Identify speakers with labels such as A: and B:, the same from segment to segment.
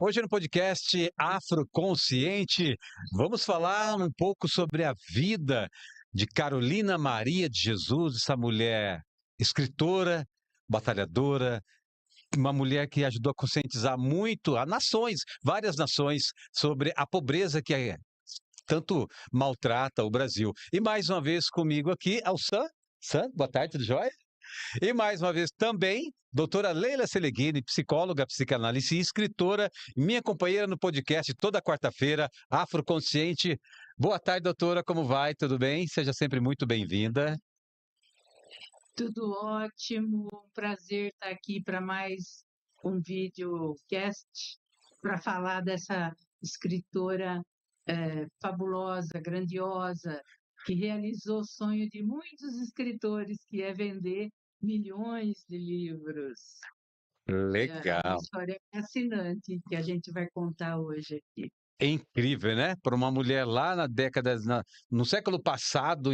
A: Hoje no podcast Afroconsciente, vamos falar um pouco sobre a vida de Carolina Maria de Jesus, essa mulher escritora, batalhadora, uma mulher que ajudou a conscientizar muito a nações, várias nações, sobre a pobreza que tanto maltrata o Brasil. E mais uma vez comigo aqui, ao Sam. Sam, boa tarde, tudo jóia? E mais uma vez também, doutora Leila Seleghini, psicóloga, psicanalista e escritora, minha companheira no podcast toda quarta-feira, Afroconsciente. Boa tarde, doutora, como vai? Tudo bem? Seja sempre muito bem-vinda.
B: Tudo ótimo, um prazer estar aqui para mais um videocast para falar dessa escritora fabulosa, grandiosa, que realizou o sonho de muitos escritores, que é vender milhões de livros. É uma
A: Legal.
B: história fascinante que a gente vai contar hoje aqui.
A: É incrível, né? Para uma mulher lá na década, no século passado,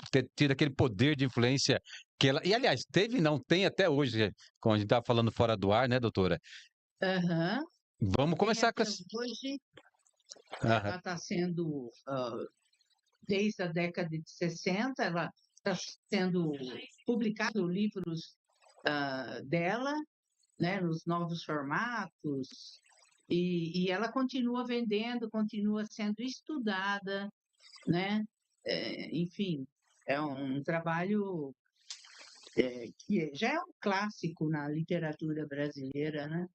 A: ter tido aquele poder de influência que ela. E, aliás, teve, não tem até hoje, como a gente estava falando fora do ar, né, doutora?
B: Aham.
A: Vamos
B: Tem
A: começar com
B: até
A: essa.
B: hoje,
A: Aham.
B: ela está sendo desde a década de 60, ela está sendo publicado livros dela, né, nos novos formatos, e ela continua vendendo, continua sendo estudada, né? Enfim, é um trabalho que já é um clássico na literatura brasileira, né?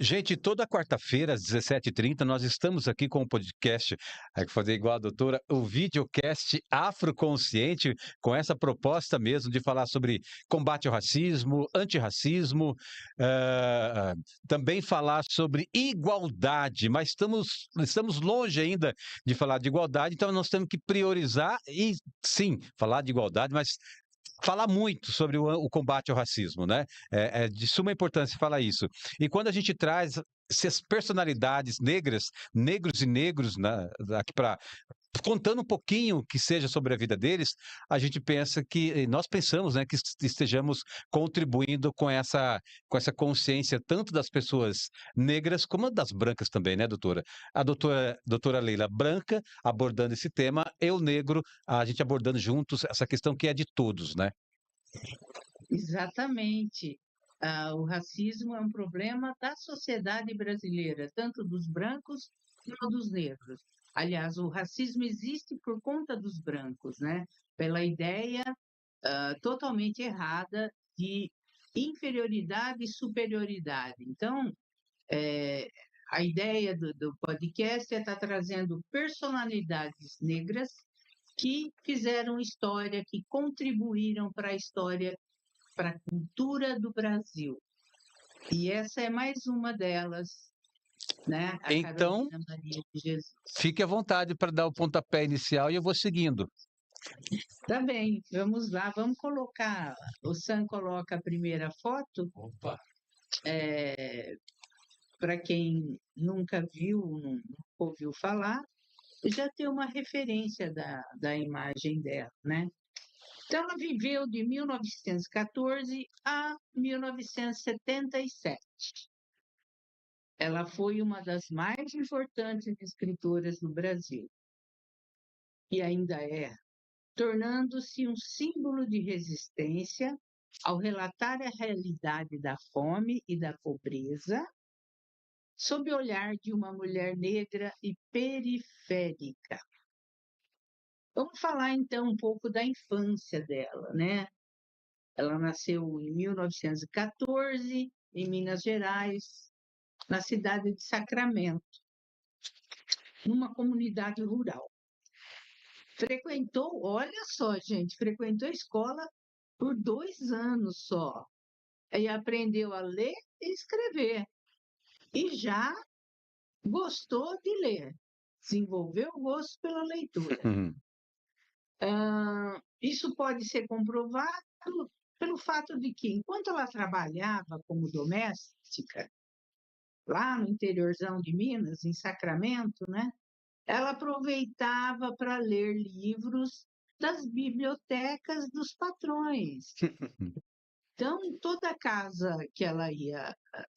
A: Gente, toda quarta-feira, às 17h30, nós estamos aqui com o podcast, que fazer igual a doutora, o videocast Afroconsciente, com essa proposta mesmo de falar sobre combate ao racismo, antirracismo, também falar sobre igualdade, mas estamos longe ainda de falar de igualdade, então nós temos que priorizar e, sim, falar de igualdade, mas falar muito sobre o combate ao racismo, né? É de suma importância falar isso. E quando a gente traz essas personalidades negras, negros e negros, né, aqui para contando um pouquinho que seja sobre a vida deles, a gente pensa que nós pensamos, né, que estejamos contribuindo com essa consciência tanto das pessoas negras como das brancas também, né, doutora? A doutora Leila branca abordando esse tema, eu negro, a gente abordando juntos essa questão que é de todos, né?
B: Exatamente. O racismo é um problema da sociedade brasileira, tanto dos brancos como dos negros. Aliás, o racismo existe por conta dos brancos, né? Pela ideia totalmente errada de inferioridade e superioridade. Então, a ideia do podcast é estar trazendo personalidades negras que fizeram história, que contribuíram para a história, para a cultura do Brasil. E essa é mais uma delas, né? A
A: Então,
B: Carolina Maria de Jesus.
A: fique à vontade para dar o pontapé inicial e eu vou seguindo.
B: Tá bem, vamos lá, vamos colocar. O Sam coloca a primeira foto.
A: Opa!
B: Para quem nunca viu, nunca ouviu falar, já tem uma referência da imagem dela, né? Então, ela viveu de 1914 a 1977. Ela foi uma das mais importantes escritoras do Brasil e ainda é, tornando-se um símbolo de resistência ao relatar a realidade da fome e da pobreza sob o olhar de uma mulher negra e periférica. Vamos falar então um pouco da infância dela, né? Ela nasceu em 1914 em Minas Gerais, na cidade de Sacramento, numa comunidade rural. Frequentou, olha só, gente, frequentou a escola por 2 anos só. E aprendeu a ler e escrever. E já gostou de ler. Desenvolveu o gosto pela leitura. Isso pode ser comprovado pelo fato de que, enquanto ela trabalhava como doméstica, lá no interiorzão de Minas, em Sacramento, né, ela aproveitava para ler livros das bibliotecas dos patrões. Então, toda casa que ela ia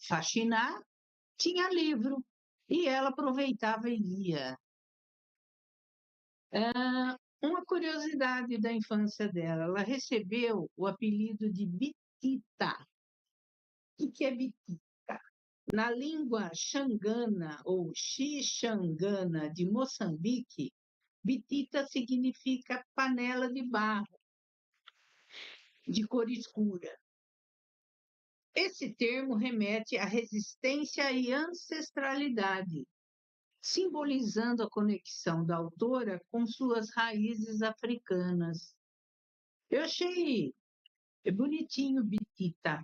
B: faxinar, tinha livro, e ela aproveitava e lia. Uma curiosidade da infância dela, ela recebeu o apelido de Bitita. O que é Bitita? Na língua xangana ou xixangana de Moçambique, Bitita significa panela de barro, de cor escura. Esse termo remete à resistência e ancestralidade, simbolizando a conexão da autora com suas raízes africanas. Eu achei bonitinho, Bitita.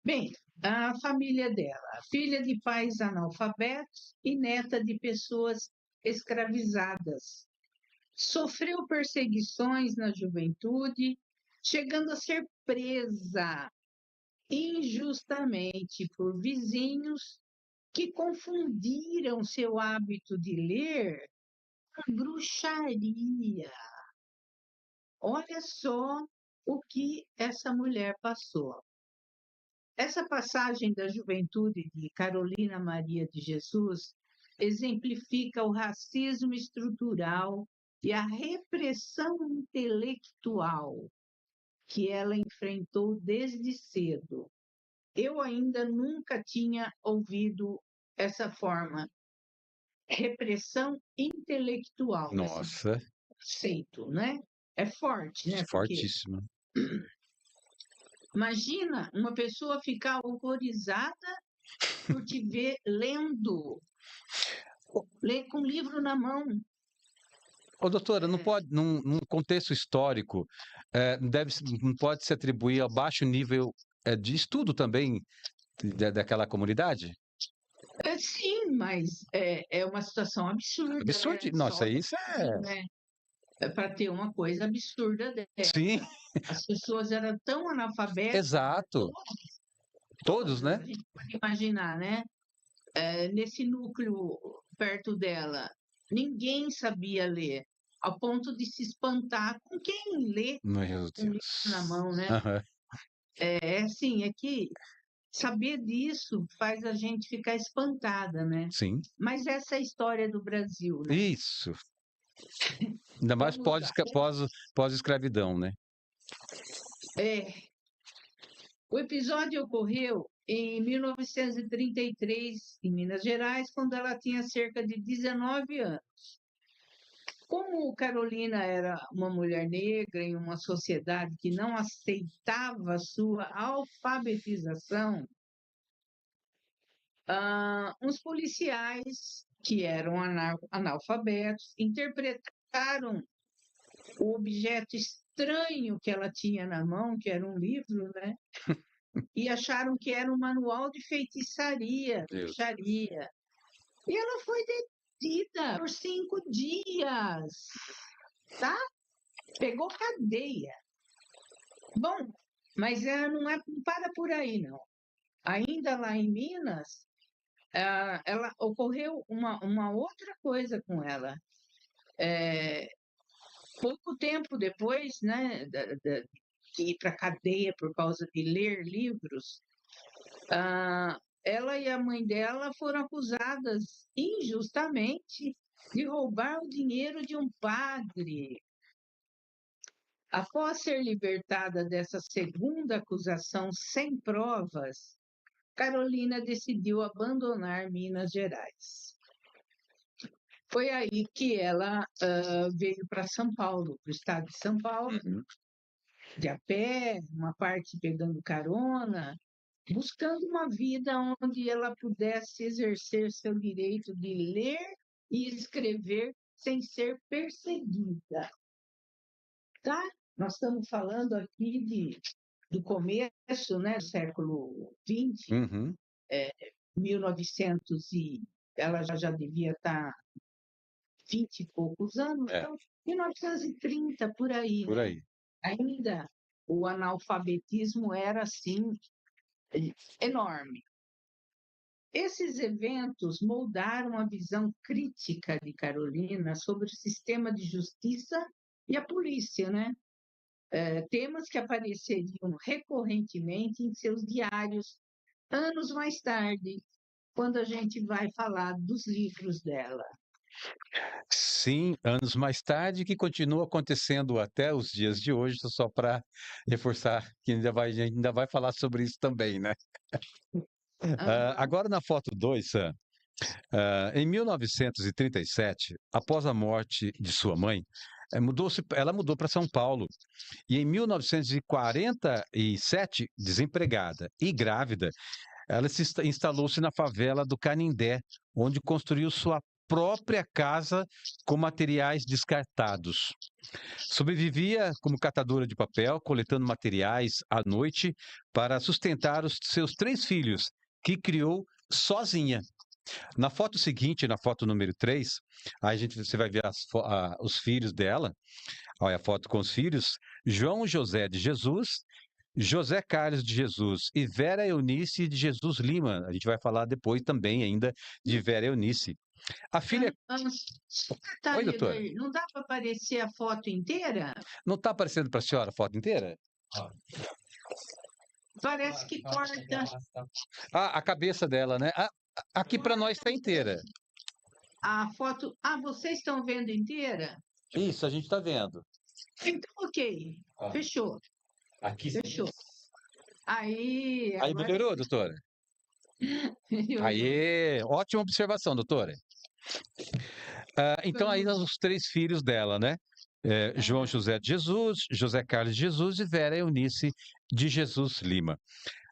B: Bem, a família dela, filha de pais analfabetos e neta de pessoas escravizadas. Sofreu perseguições na juventude, chegando a ser presa injustamente por vizinhos que confundiram seu hábito de ler com bruxaria. Olha só o que essa mulher passou. Essa passagem da juventude de Carolina Maria de Jesus exemplifica o racismo estrutural e a repressão intelectual que ela enfrentou desde cedo. Eu ainda nunca tinha ouvido essa forma, repressão intelectual, esse
A: Nossa,
B: conceito, né? É forte, né? Porque
A: fortíssimo.
B: imagina uma pessoa ficar horrorizada por te ver lendo, ler com livro na mão.
A: Ô, doutora, não pode, num contexto histórico, não pode se atribuir ao baixo nível de estudo também daquela comunidade?
B: Sim, mas é uma situação absurda, né?
A: Absurdo. Nossa,
B: Só
A: isso
B: assim, né? Para ter uma coisa absurda
A: Sim,
B: dessa. As pessoas eram tão analfabetas,
A: exato. Todos,
B: todas,
A: né?
B: a gente pode imaginar, né? Nesse núcleo perto dela, ninguém sabia ler, ao ponto de se espantar com quem lê
A: Meu
B: um livro na
A: Deus.
B: mão, né?
A: Aham.
B: Assim, é que saber disso faz a gente ficar espantada, né?
A: Sim,
B: Mas essa é a história do Brasil, né?
A: isso. Ainda mais
B: Vamos lá.
A: pós-escravidão, né?
B: É, o episódio ocorreu em 1933, em Minas Gerais, quando ela tinha cerca de 19 anos. Como Carolina era uma mulher negra em uma sociedade que não aceitava sua alfabetização, os policiais, que eram analfabetos, interpretaram o objeto estranho que ela tinha na mão, que era um livro, né? E acharam que era um manual de feitiçaria,
A: Deus.
B: bruxaria. E ela foi detida por 5 dias, tá? Pegou cadeia. Bom, mas não para por aí, não. Ainda lá em Minas, ela ocorreu uma outra coisa com ela. Pouco tempo depois, né, de ir para a cadeia por causa de ler livros, ela e a mãe dela foram acusadas injustamente de roubar o dinheiro de um padre. Após ser libertada dessa segunda acusação sem provas, Carolina decidiu abandonar Minas Gerais. Foi aí que ela veio para São Paulo, para o estado de São Paulo,
A: Uhum.
B: de a pé, uma parte pegando carona, buscando uma vida onde ela pudesse exercer seu direito de ler e escrever sem ser perseguida. Tá? Nós estamos falando aqui do começo, né, do século XX,
A: Uhum.
B: 1900 e ela já devia estar 20 e poucos anos,
A: É,
B: então 1930 por aí,
A: por
B: né?
A: aí.
B: Ainda o analfabetismo era assim enorme. Esses eventos moldaram a visão crítica de Carolina sobre o sistema de justiça e a polícia, né? Temas que apareceriam recorrentemente em seus diários anos mais tarde, quando a gente vai falar dos livros dela.
A: Sim, anos mais tarde, que continua acontecendo até os dias de hoje, só para reforçar que a gente ainda vai falar sobre isso também, né?
B: Aham.
A: Agora na foto 2, Sam, em 1937, após a morte de sua mãe, ela mudou para São Paulo. E em 1947, desempregada e grávida, ela instalou-se na favela do Canindé, onde construiu sua própria casa com materiais descartados. Sobrevivia como catadora de papel, coletando materiais à noite para sustentar os seus 3 filhos, que criou sozinha. Na foto seguinte, na foto número 3, você vai ver os filhos dela. Olha a foto com os filhos: João José de Jesus, José Carlos de Jesus e Vera Eunice de Jesus Lima. A gente vai falar depois também ainda de Vera Eunice. A filha.
B: Só um
A: Oi,
B: detalhe,
A: doutora.
B: Edair, não dá para aparecer a foto inteira?
A: Não está aparecendo para a senhora a foto inteira?
B: Parece que corta.
A: Ah, a cabeça dela, né? Aqui para nós está inteira.
B: A foto. Ah, vocês estão vendo inteira?
A: Isso, a gente está vendo.
B: Então, ok. Fechou.
A: Aqui.
B: Fechou. Aí,
A: Aí
B: agora
A: melhorou, doutora?
B: melhorou.
A: Aí, ótima observação, doutora. Então, aí
B: Vamos.
A: os 3 filhos dela, né? João
B: Ah,
A: José de Jesus, José Carlos de Jesus e Vera Eunice de Jesus Lima.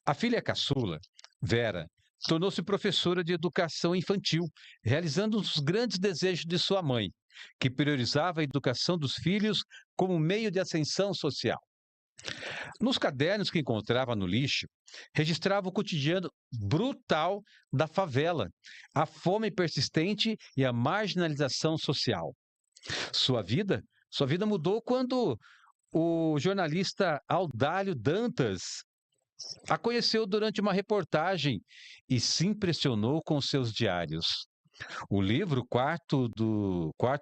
A: A filha caçula, Vera, tornou-se professora de educação infantil, realizando um dos grandes desejos de sua mãe, que priorizava a educação dos filhos como meio de ascensão social. Nos cadernos que encontrava no lixo, registrava o cotidiano brutal da favela, a fome persistente e a marginalização social. Sua vida, sua vida mudou quando o jornalista Audálio Dantas a conheceu durante uma reportagem e se impressionou com seus diários. O livro Quarto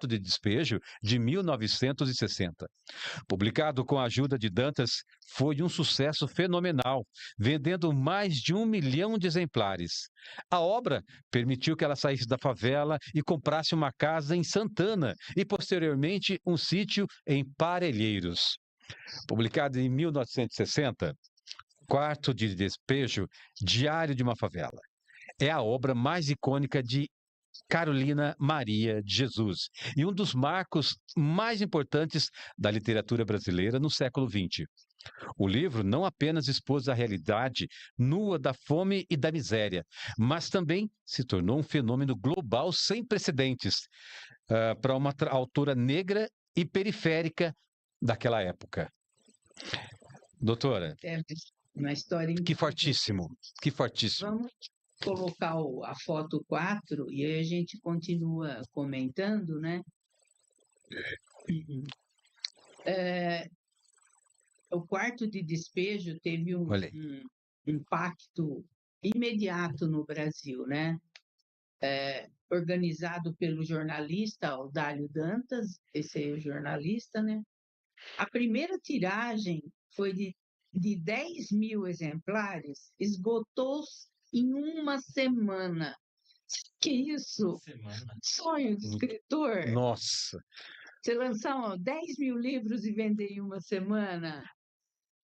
A: de Despejo, de 1960, publicado com a ajuda de Dantas, foi um sucesso fenomenal, vendendo mais de 1 milhão de exemplares. A obra permitiu que ela saísse da favela e comprasse uma casa em Santana e, posteriormente, um sítio em Parelheiros. Publicado em 1960, Quarto de Despejo, Diário de uma Favela. É a obra mais icônica de Carolina Maria de Jesus e um dos marcos mais importantes da literatura brasileira no século XX. O livro não apenas expôs a realidade nua da fome e da miséria, mas também se tornou um fenômeno global sem precedentes para uma autora negra e periférica daquela época. Doutora,
B: é uma história
A: que
B: incrível.
A: fortíssimo, que fortíssimo.
B: Vamos colocar a foto 4 e aí a gente continua comentando, né? É, o quarto de despejo teve
A: Olha aí.
B: um impacto imediato no Brasil, né? Organizado pelo jornalista Audálio Dantas, esse é o jornalista, né? A primeira tiragem foi de 10 mil exemplares, esgotou-se em uma semana. Que isso? Sonho de escritor.
A: Nossa,
B: Você lançar 10 mil livros e vender em uma semana?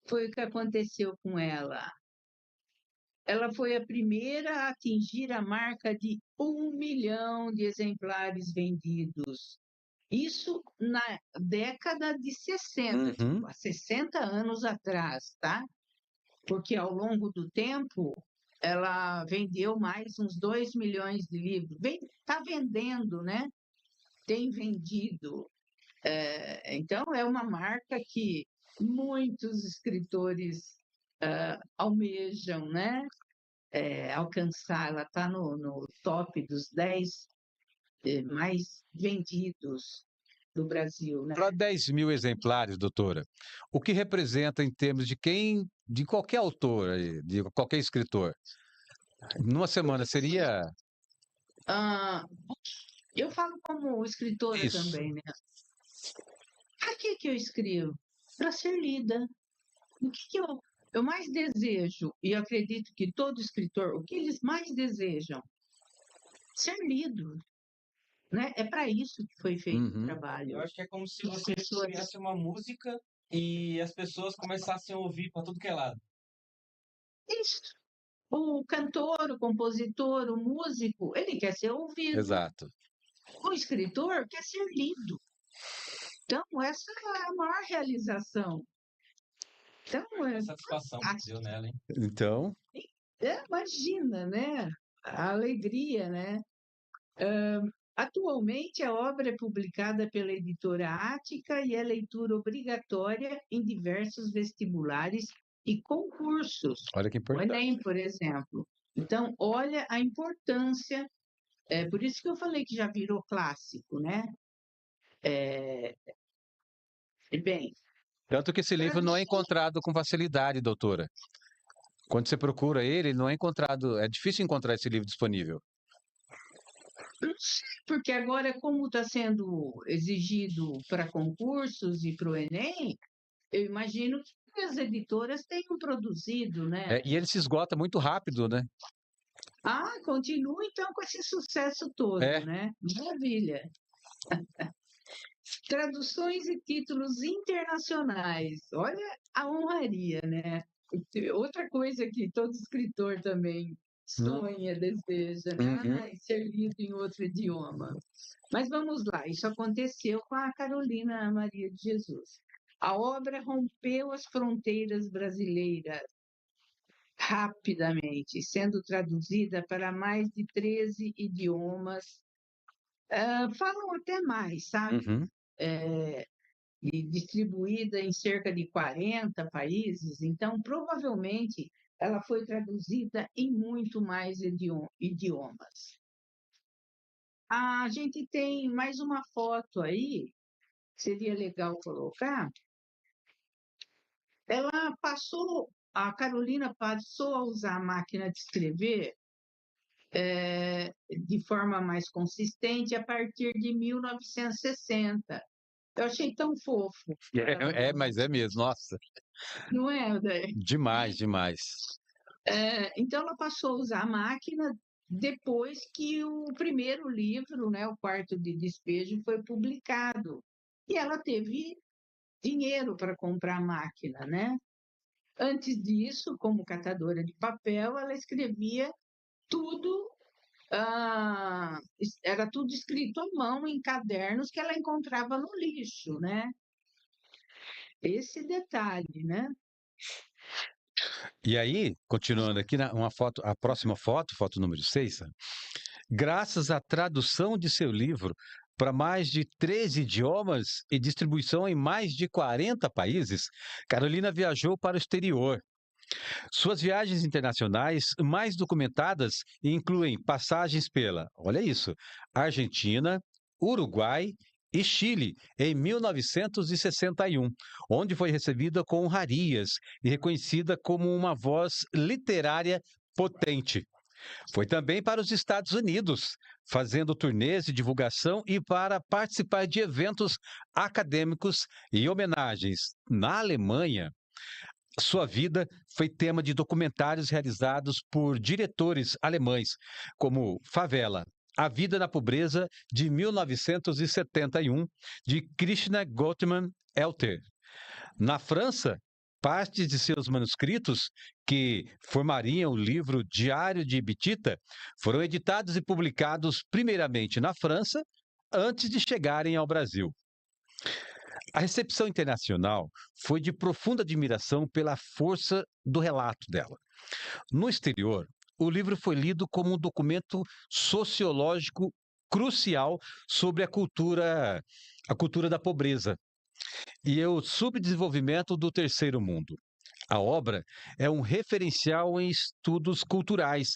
B: Foi o que aconteceu com ela. Ela foi a primeira a atingir a marca de 1 milhão de exemplares vendidos. Isso na década de 60, tipo,
A: uhum.
B: há 60 anos atrás, tá? Porque ao longo do tempo ela vendeu mais uns 2 milhões de livros. Está vendendo, né? Tem vendido. Então, é uma marca que muitos escritores almejam, né? Alcançar. Ela está no top dos 10 mais vendidos do Brasil, né?
A: Para 10 mil exemplares, doutora, o que representa em termos de qualquer autor, de qualquer escritor? Numa semana seria
B: Ah, eu falo como escritora
A: isso.
B: também, né? Para que eu escrevo? Para ser lida. O que eu mais desejo, e acredito que todo escritor, o que eles mais desejam ser lido, né? É para isso que foi feito o
A: Uhum.
C: Eu
B: trabalho.
C: acho que é como se
B: As
C: você
B: pessoas
C: criasse uma música e as pessoas começassem a ouvir para tudo que é lado.
B: Isso. O cantor, o compositor, o músico, ele quer ser ouvido.
A: Exato.
B: O escritor quer ser lido. Então, essa é a maior realização. Então,
C: Que satisfação que deu nela, hein?
A: Então,
B: imagina, né? A alegria, né? Atualmente, a obra é publicada pela editora Ática e é leitura obrigatória em diversos vestibulares e concursos.
A: olha que
B: O
A: importante.
B: Enem, por exemplo. Então, olha a importância. É por isso que eu falei que já virou clássico, né? Bem,
A: Tanto que esse livro não é
B: tradução,
A: encontrado com facilidade, doutora. Quando você procura ele não é encontrado, é difícil encontrar esse livro disponível.
B: porque agora, como está sendo exigido para concursos e para o Enem, eu imagino que as editoras tenham produzido, né?
A: E ele se esgota muito rápido, né?
B: Ah, continua então com esse sucesso todo,
A: É.
B: né? Maravilha. Traduções e títulos internacionais. Olha a honraria, né? Outra coisa que todo escritor também sonha, deseja, né?
A: Uhum.
B: Ai, ser lido em outro idioma. Mas vamos lá, isso aconteceu com a Carolina Maria de Jesus. A obra rompeu as fronteiras brasileiras rapidamente, sendo traduzida para mais de 13 idiomas. Falam até mais, sabe?
A: Uhum.
B: E distribuída em cerca de 40 países, então provavelmente ela foi traduzida em muito mais idiomas. A gente tem mais uma foto aí, seria legal colocar. A Carolina passou a usar a máquina de escrever de forma mais consistente a partir de 1960. Eu achei tão fofo.
A: Mas é mesmo, nossa,
B: Não é, Daí?
A: demais, demais.
B: Então, ela passou a usar a máquina depois que o primeiro livro, né, O Quarto de Despejo, foi publicado. E ela teve dinheiro para comprar a máquina, né? Antes disso, como catadora de papel, ela escrevia tudo, era tudo escrito à mão em cadernos que ela encontrava no lixo, né? Esse detalhe, né?
A: E aí, continuando aqui, uma foto, a próxima foto, foto número 6, graças à tradução de seu livro para mais de 13 idiomas e distribuição em mais de 40 países, Carolina viajou para o exterior. Suas viagens internacionais mais documentadas incluem passagens pela, olha isso, Argentina, Uruguai e Chile em 1961, onde foi recebida com honrarias e reconhecida como uma voz literária potente. Foi também para os Estados Unidos, fazendo turnês de divulgação e para participar de eventos acadêmicos e homenagens. Na Alemanha, sua vida foi tema de documentários realizados por diretores alemães, como Favela, A Vida na Pobreza, de 1971, de Krishna Gottman Elter. Na França, partes de seus manuscritos, que formariam o livro Diário de Bitita, foram editados e publicados primeiramente na França, antes de chegarem ao Brasil. A recepção internacional foi de profunda admiração pela força do relato dela. No exterior, o livro foi lido como um documento sociológico crucial sobre a cultura da pobreza e o subdesenvolvimento do terceiro mundo. A obra é um referencial em estudos culturais,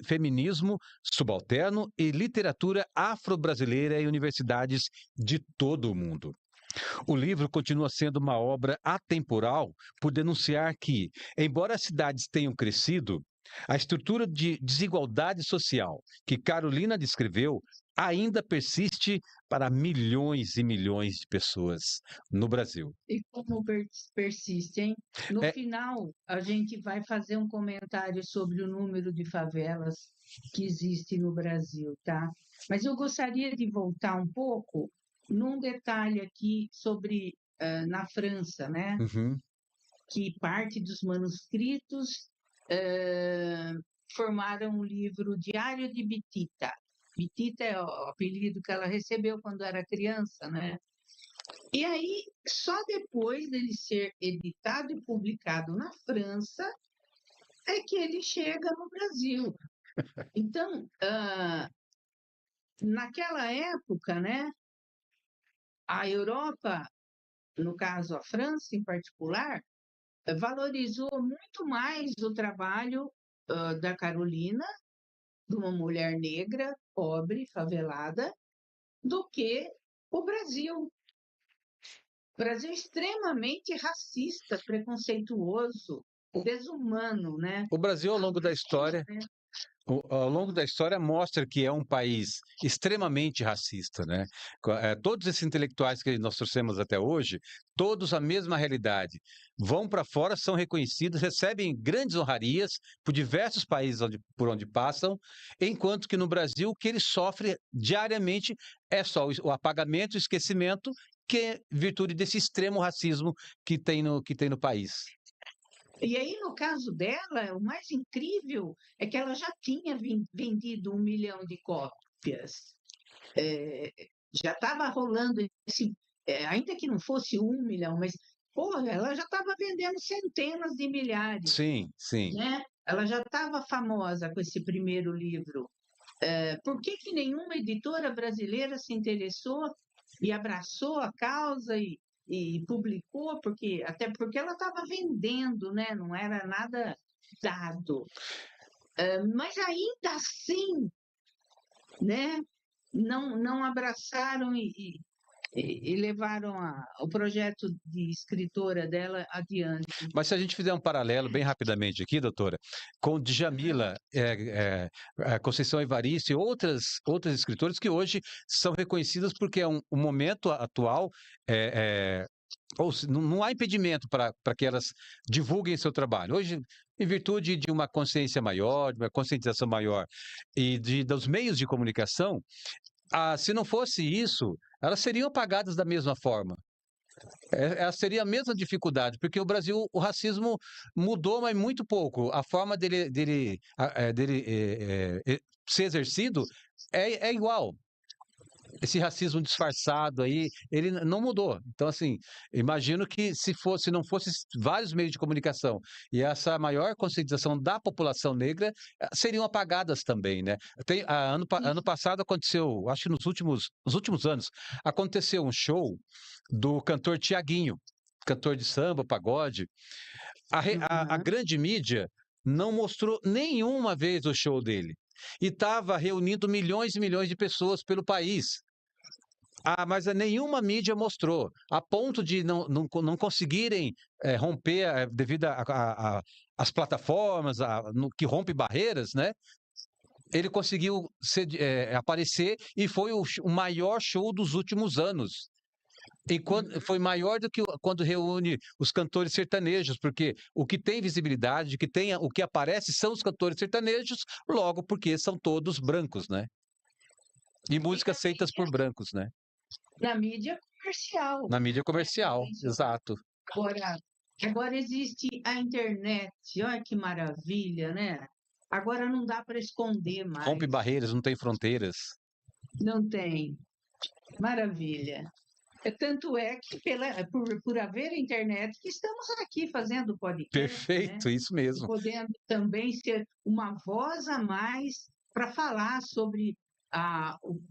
A: feminismo subalterno e literatura afro-brasileira em universidades de todo o mundo. O livro continua sendo uma obra atemporal por denunciar que, embora as cidades tenham crescido, a estrutura de desigualdade social que Carolina descreveu ainda persiste para milhões e milhões de pessoas no Brasil.
B: E como persiste, hein? No
A: É,
B: final, a gente vai fazer um comentário sobre o número de favelas que existe no Brasil, tá? Mas eu gostaria de voltar um pouco num detalhe aqui sobre na França, né?
A: uhum.
B: Que parte dos manuscritos formaram o livro Diário de Bitita. Bitita é o apelido que ela recebeu quando era criança, né? E aí, só depois dele ser editado e publicado na França, é que ele chega no Brasil. Então, naquela época, né, a Europa, no caso a França em particular, valorizou muito mais o trabalho da Carolina, de uma mulher negra, pobre, favelada, do que o Brasil. O Brasil é extremamente racista, preconceituoso, desumano, né?
A: O Brasil, ao longo da história, ao longo da história mostra que é um país extremamente racista, né? Todos esses intelectuais que nós trouxemos até hoje, todos a mesma realidade. Vão para fora, são reconhecidos, recebem grandes honrarias por diversos países por onde passam, enquanto que no Brasil o que ele sofre diariamente é só o apagamento, o esquecimento, que é virtude desse extremo racismo que tem no país.
B: E aí, no caso dela, o mais incrível é que ela já tinha vendido 1 milhão de cópias. Já estava rolando esse, ainda que não fosse 1 milhão, mas porra, ela já estava vendendo centenas de milhares,
A: Sim, sim.
B: né? Ela já estava famosa com esse primeiro livro. Por que nenhuma editora brasileira se interessou e abraçou a causa e publicou? Até porque ela estava vendendo, né? Não era nada dado. Mas ainda assim, né? Não abraçaram e levaram o projeto de escritora dela adiante.
A: Mas se a gente fizer um paralelo bem rapidamente aqui, doutora, com Djamila, Conceição Evaristo e outras escritoras que hoje são reconhecidas porque o momento atual não há impedimento para que elas divulguem seu trabalho. Hoje, em virtude de uma consciência maior, de uma conscientização maior e dos meios de comunicação, se não fosse isso, elas seriam apagadas da mesma forma. Seria a mesma dificuldade, porque o Brasil, o racismo mudou, mas muito pouco. A forma dele ser exercido é igual. Esse racismo disfarçado aí, ele não mudou. Então, assim, imagino que se não fosse vários meios de comunicação e essa maior conscientização da população negra, seriam apagadas também, né? Ano passado aconteceu, acho que nos últimos anos, aconteceu um show do cantor Tiaguinho, cantor de samba, pagode. A
B: Uhum.
A: grande mídia não mostrou nenhuma vez o show dele. E estava reunindo milhões e milhões de pessoas pelo país. Mas nenhuma mídia mostrou, a ponto de não conseguirem romper devido às plataformas, que rompe barreiras, né? Ele conseguiu aparecer e foi o maior show dos últimos anos. Foi maior do que quando reúne os cantores sertanejos, porque o que tem visibilidade, o que aparece são os cantores sertanejos, logo porque são todos brancos, né? E músicas feitas por brancos, né?
B: Na mídia comercial,
A: Na mídia
B: né?
A: comercial,
B: Convencional.
A: exato.
B: Agora existe a internet, olha que maravilha, né? Agora não dá para esconder
A: Rompe
B: mais,
A: barreiras, não tem fronteiras.
B: não tem. Maravilha. Tanto é que por haver internet que estamos aqui fazendo podcast, né?
A: Perfeito, isso
B: E
A: mesmo.
B: podendo também ser uma voz a mais para falar sobre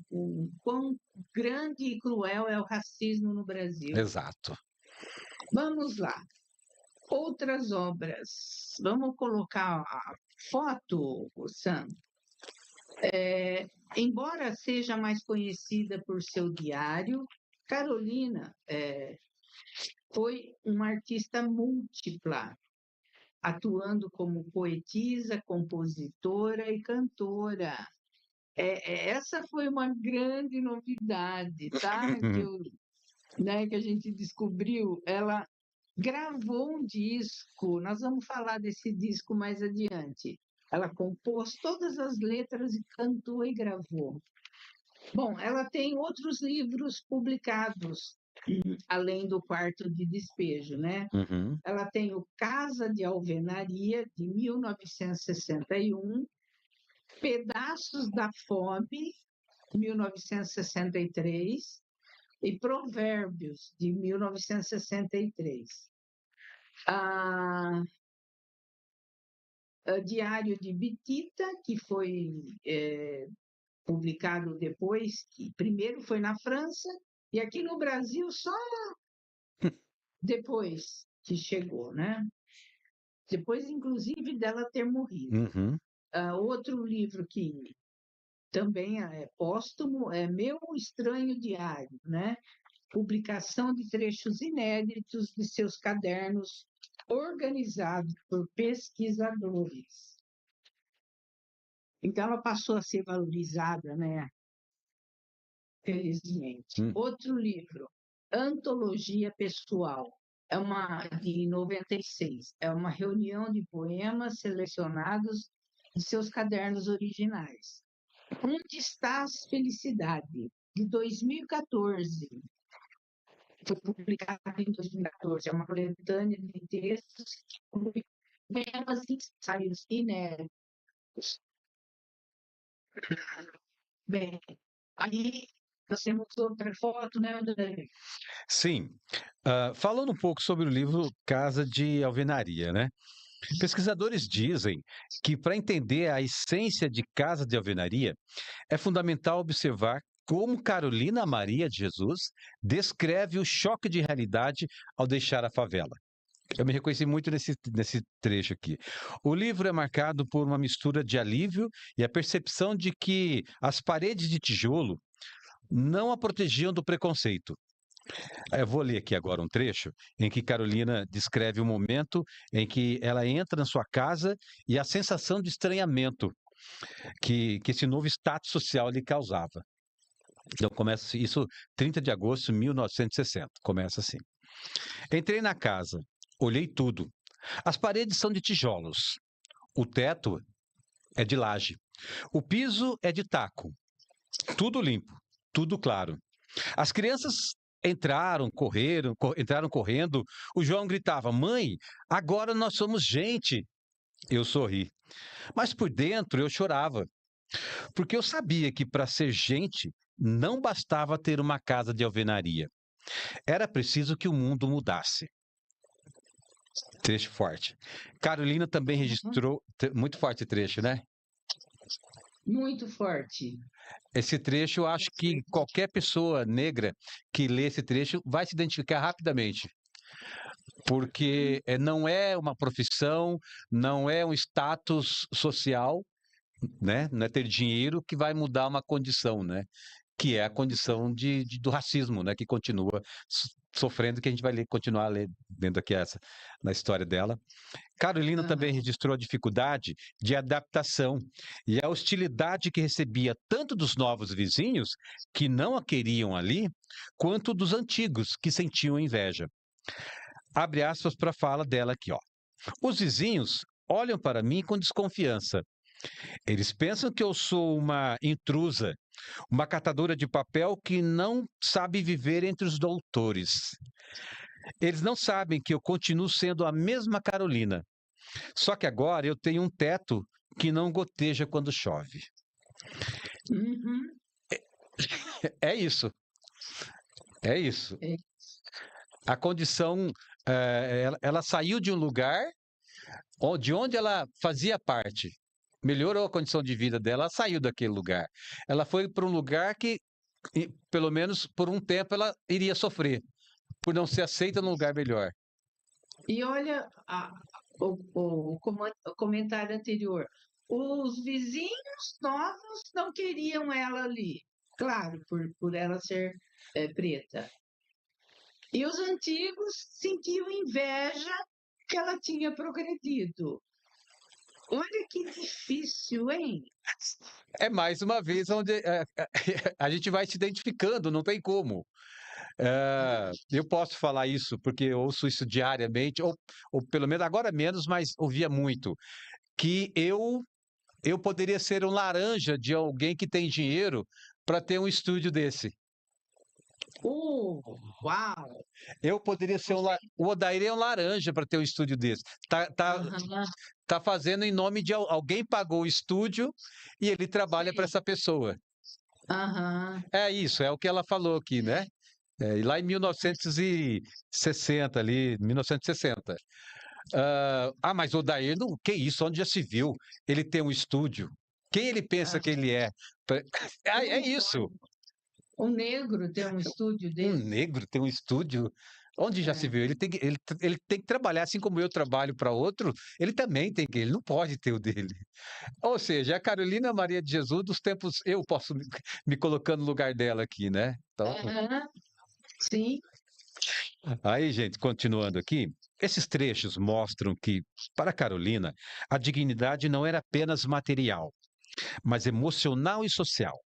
B: o quão grande e cruel é o racismo no Brasil.
A: Exato.
B: Vamos lá. Outras obras. Vamos colocar a foto, Sam. Embora seja mais conhecida por seu diário, Carolina foi uma artista múltipla, atuando como poetisa, compositora e cantora. Essa foi uma grande novidade, tá? Que a gente descobriu. Ela gravou um disco, nós vamos falar desse disco mais adiante. Ela compôs todas as letras e cantou e gravou. Bom, ela tem outros livros publicados, além do Quarto de Despejo, né?
A: Uhum.
B: Ela tem o Casa de Alvenaria, de 1961, Pedaços da Fome, 1963, e Provérbios, de 1963. A, a Diário de Bitita, que foi publicado depois, que primeiro foi na França, e aqui no Brasil só depois que chegou, né? Depois, inclusive, dela ter morrido.
A: Uhum.
B: Outro livro que também é póstumo é Meu Estranho Diário, né? Publicação de trechos inéditos de seus cadernos, organizados por pesquisadores. Então, ela passou a ser valorizada, né? Felizmente.
A: Hum.
B: Outro livro, Antologia Pessoal, é uma de 96, é uma reunião de poemas selecionados de seus cadernos originais. Onde Estás, Felicidade, de 2014. Foi publicado em 2014. É uma coletânea de textos que inclui poemas e ensaios inéditos. Bem, aí nós temos outra foto, né, André?
A: Sim. Falando um pouco sobre o livro Casa de Alvenaria, né? Pesquisadores dizem que para entender a essência de Casa de Alvenaria, é fundamental observar como Carolina Maria de Jesus descreve o choque de realidade ao deixar a favela. Eu me reconheci muito nesse trecho aqui. O livro é marcado por uma mistura de alívio e a percepção de que as paredes de tijolo não a protegiam do preconceito. Eu vou ler aqui agora um trecho em que Carolina descreve o momento em que ela entra na sua casa e a sensação de estranhamento que esse novo status social lhe causava. Então começa isso 30 de agosto de 1960. Começa assim. Entrei na casa, olhei tudo. As paredes são de tijolos. O teto é de laje. O piso é de taco. Tudo limpo, tudo claro. As crianças entraram correndo. O João gritava: "Mãe, agora nós somos gente". Eu sorri. Mas por dentro eu chorava, porque eu sabia que para ser gente não bastava ter uma casa de alvenaria. Era preciso que o mundo mudasse. Trecho forte. Carolina também registrou. Muito forte trecho, né?
B: Muito forte.
A: Esse trecho, eu acho que qualquer pessoa negra que lê esse trecho vai se identificar rapidamente. Porque não é uma profissão, não é um status social, né? Não é ter dinheiro que vai mudar uma condição, né? Que é a condição do racismo, né? Que continua sofrendo, que a gente vai continuar lendo aqui na história dela. Carolina também
B: Aham.
A: registrou a dificuldade de adaptação e a hostilidade que recebia tanto dos novos vizinhos, que não a queriam ali, quanto dos antigos, que sentiam inveja. Abre aspas para a fala dela aqui, ó. Os vizinhos olham para mim com desconfiança. Eles pensam que eu sou uma intrusa, uma catadora de papel que não sabe viver entre os doutores. Eles não sabem que eu continuo sendo a mesma Carolina, só que agora eu tenho um teto que não goteja quando chove.
B: Uhum.
A: É isso, é isso.
B: É.
A: A condição, ela saiu de um lugar de onde ela fazia parte. Melhorou a condição de vida dela, ela saiu daquele lugar. Ela foi para um lugar que, pelo menos por um tempo, ela iria sofrer, por não ser aceita num lugar melhor.
B: E olha o comentário anterior. Os vizinhos novos não queriam ela ali, claro, por ela ser preta. E os antigos sentiam inveja que ela tinha progredido. Olha que difícil, hein?
A: É mais uma vez onde a gente vai se identificando, não tem como. Eu posso falar isso porque eu ouço isso diariamente, ou pelo menos agora menos, mas ouvia muito, que eu poderia ser um laranja de alguém que tem dinheiro para ter um estúdio desse.
B: Uau!
A: Eu poderia ser
B: Você
A: o Odair é um laranja para ter um estúdio desse.
B: aham,
A: Tá fazendo em nome de alguém pagou o estúdio e ele trabalha para
B: sei.
A: essa pessoa.
B: Aham,
A: É isso, é o que ela falou aqui, né? E lá em 1960, ali, 1960. Mas o Odair, não, que isso, onde já se viu? Ele tem um estúdio. Quem ele pensa que
B: aham.
A: ele é? É
B: Como
A: isso.
B: pode o negro ter um estúdio
A: Um
B: desse?
A: negro tem um estúdio. Onde já se
B: É,
A: viu? Ele tem que trabalhar, assim como eu trabalho para outro, ele também tem que, ele não pode ter o dele. Ou seja, a Carolina Maria de Jesus dos tempos, eu posso me colocando no lugar dela aqui, né? Então,
B: aham, sim,
A: aí, gente, continuando aqui, esses trechos mostram que, para Carolina, a dignidade não era apenas material, mas emocional e social.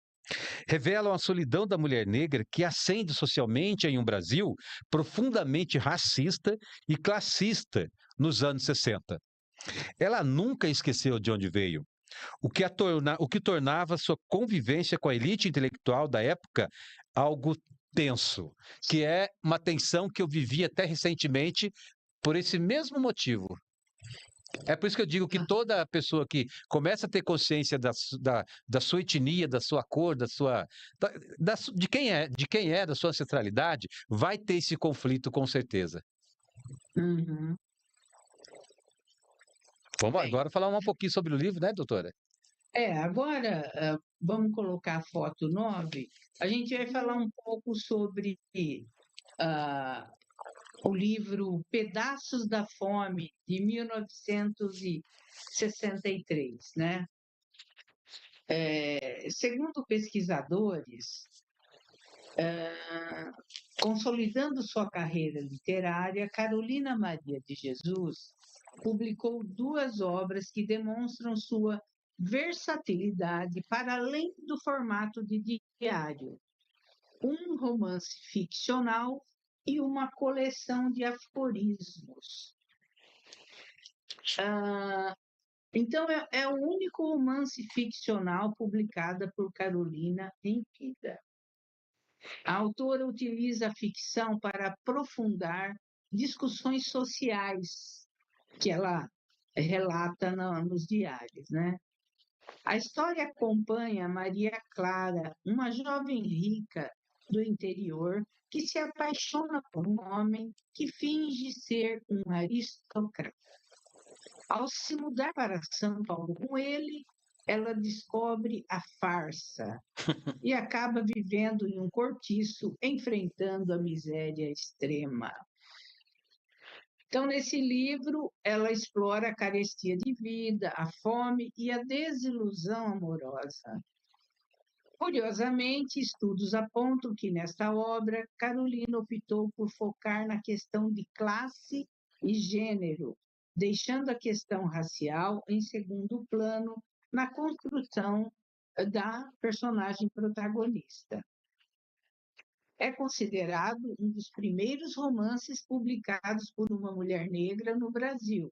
A: Revelam a solidão da mulher negra que ascende socialmente em um Brasil profundamente racista e classista nos anos 60. Ela nunca esqueceu de onde veio, o que tornava sua convivência com a elite intelectual da época algo tenso, que é uma tensão que eu vivi até recentemente por esse mesmo motivo. É por isso que eu digo que
B: ah,
A: toda pessoa que começa a ter consciência da sua etnia, da sua cor, de quem é, da sua ancestralidade, vai ter esse conflito com certeza.
B: uhum.
A: Vamos
B: Bem,
A: agora falar um pouquinho sobre o livro, né, doutora?
B: agora vamos colocar a foto 9. A gente vai falar um pouco sobre ah, o livro Pedaços da Fome, de 1963, né? Segundo pesquisadores, consolidando sua carreira literária, Carolina Maria de Jesus publicou duas obras que demonstram sua versatilidade para além do formato de diário: um romance ficcional e uma coleção de aforismos. Ah, então, é o único romance ficcional publicado por Carolina em vida. A autora utiliza a ficção para aprofundar discussões sociais que ela relata nos diários, né? A história acompanha Maria Clara, uma jovem rica do interior que se apaixona por um homem que finge ser um aristocrata. Ao se mudar para São Paulo com ele, ela descobre a farsa e acaba vivendo em um cortiço, enfrentando a miséria extrema. Então, nesse livro, ela explora a carestia de vida, a fome e a desilusão amorosa. Curiosamente, estudos apontam que nesta obra, Carolina optou por focar na questão de classe e gênero, deixando a questão racial em segundo plano na construção da personagem protagonista. É considerado um dos primeiros romances publicados por uma mulher negra no Brasil,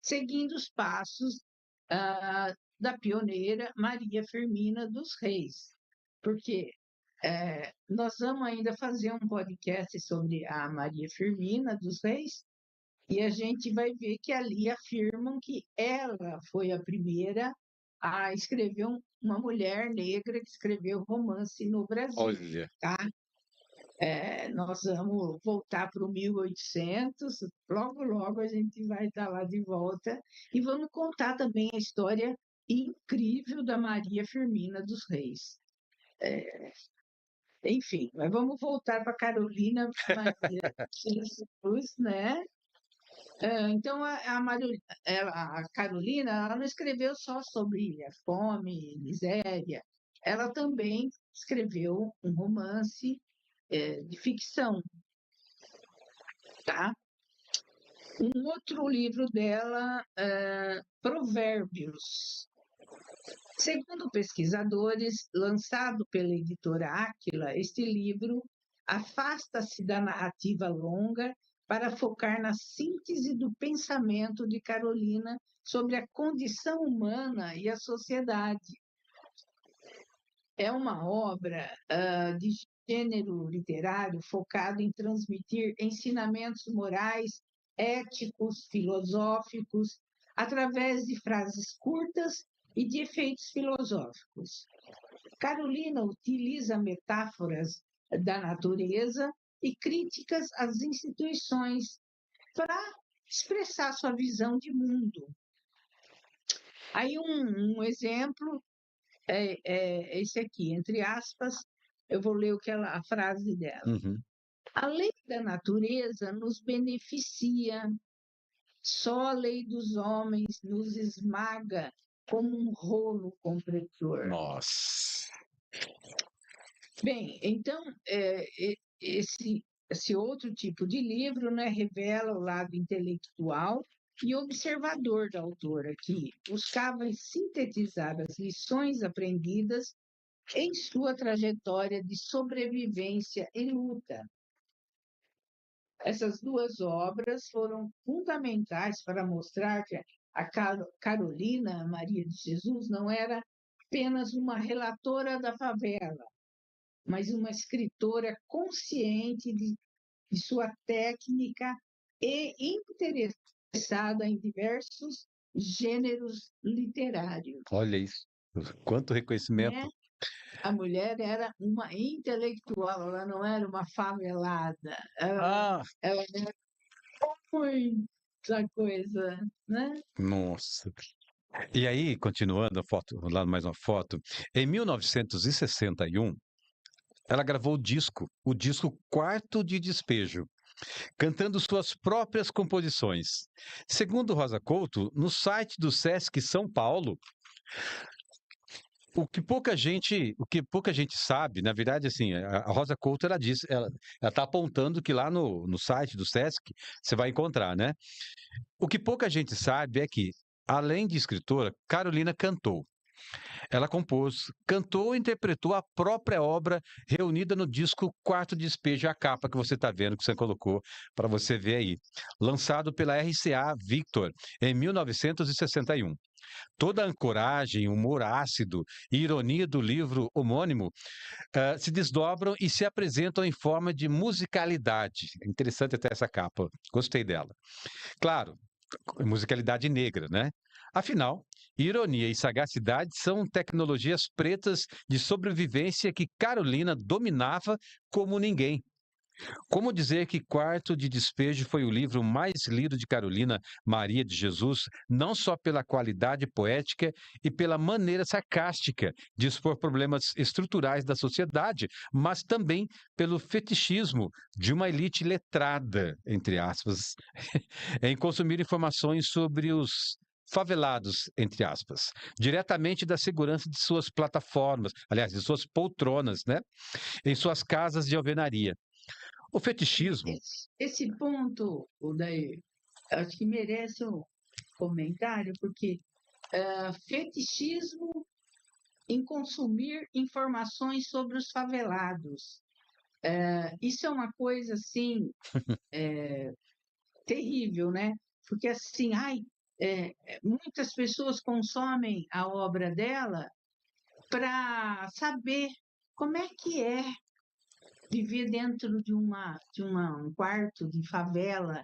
B: seguindo os passos da pioneira Maria Firmina dos Reis, porque nós vamos ainda fazer um podcast sobre a Maria Firmina dos Reis e a gente vai ver que ali afirmam que ela foi a primeira a escrever uma mulher negra que escreveu romance no Brasil,
A: Olha,
B: tá? Nós vamos voltar para o 1800, logo, logo a gente vai estar lá de volta e vamos contar também a história incrível da Maria Firmina dos Reis. Enfim, mas vamos voltar para Carolina Maria de Jesus, né? Então, a Carolina, ela não escreveu só sobre a fome, miséria, ela também escreveu um romance de ficção, tá? Um outro livro dela, Provérbios. Segundo pesquisadores, lançado pela editora Áquila, este livro afasta-se da narrativa longa para focar na síntese do pensamento de Carolina sobre a condição humana e a sociedade. É uma obra de gênero literário focado em transmitir ensinamentos morais, éticos, filosóficos, através de frases curtas e de efeitos filosóficos. Carolina utiliza metáforas da natureza e críticas às instituições para expressar sua visão de mundo. Aí um exemplo é esse aqui, entre aspas, eu vou ler a frase dela.
A: Uhum.
B: A lei da natureza nos beneficia, só a lei dos homens nos esmaga como um rolo compressor.
A: Nossa.
B: Bem, então, esse outro tipo de livro, né, revela o lado intelectual e observador da autora, que buscava sintetizar as lições aprendidas em sua trajetória de sobrevivência e luta. Essas duas obras foram fundamentais para mostrar que a Carolina Maria de Jesus não era apenas uma relatora da favela, mas uma escritora consciente de sua técnica e interessada em diversos gêneros literários.
A: Olha isso. Quanto reconhecimento.
B: Né? A mulher era uma intelectual, ela não era uma favelada. Ela era muita coisa, né?
A: Nossa. E aí, continuando a foto, lá mais uma foto, em 1961, ela gravou o disco Quarto de Despejo, cantando suas próprias composições. Segundo Rosa Couto, no site do Sesc São Paulo, o que pouca gente sabe, na verdade, assim, a Rosa Couto, ela está apontando que lá no site do Sesc você vai encontrar, né? O que pouca gente sabe é que, além de escritora, Carolina cantou. Ela compôs, cantou e interpretou a própria obra reunida no disco Quarto Despejo, a capa que você está vendo, que você colocou para você ver aí. Lançado pela RCA Victor em 1961. Toda a ancoragem, humor ácido e ironia do livro homônimo se desdobram e se apresentam em forma de musicalidade. É interessante até essa capa, gostei dela. Claro, musicalidade negra, né? Afinal, ironia e sagacidade são tecnologias pretas de sobrevivência que Carolina dominava como ninguém. Como dizer que Quarto de Despejo foi o livro mais lido de Carolina Maria de Jesus, não só pela qualidade poética e pela maneira sarcástica de expor problemas estruturais da sociedade, mas também pelo fetichismo de uma elite letrada, entre aspas, em consumir informações sobre os favelados, entre aspas, diretamente da segurança de suas plataformas, aliás, de suas poltronas, né? Em suas casas de alvenaria. O fetichismo.
B: Esse ponto, Odair, acho que merece um comentário, porque fetichismo em consumir informações sobre os favelados. Isso é uma coisa, assim, terrível, né? Porque, assim, muitas pessoas consomem a obra dela para saber como é que é viver dentro de um quarto de favela.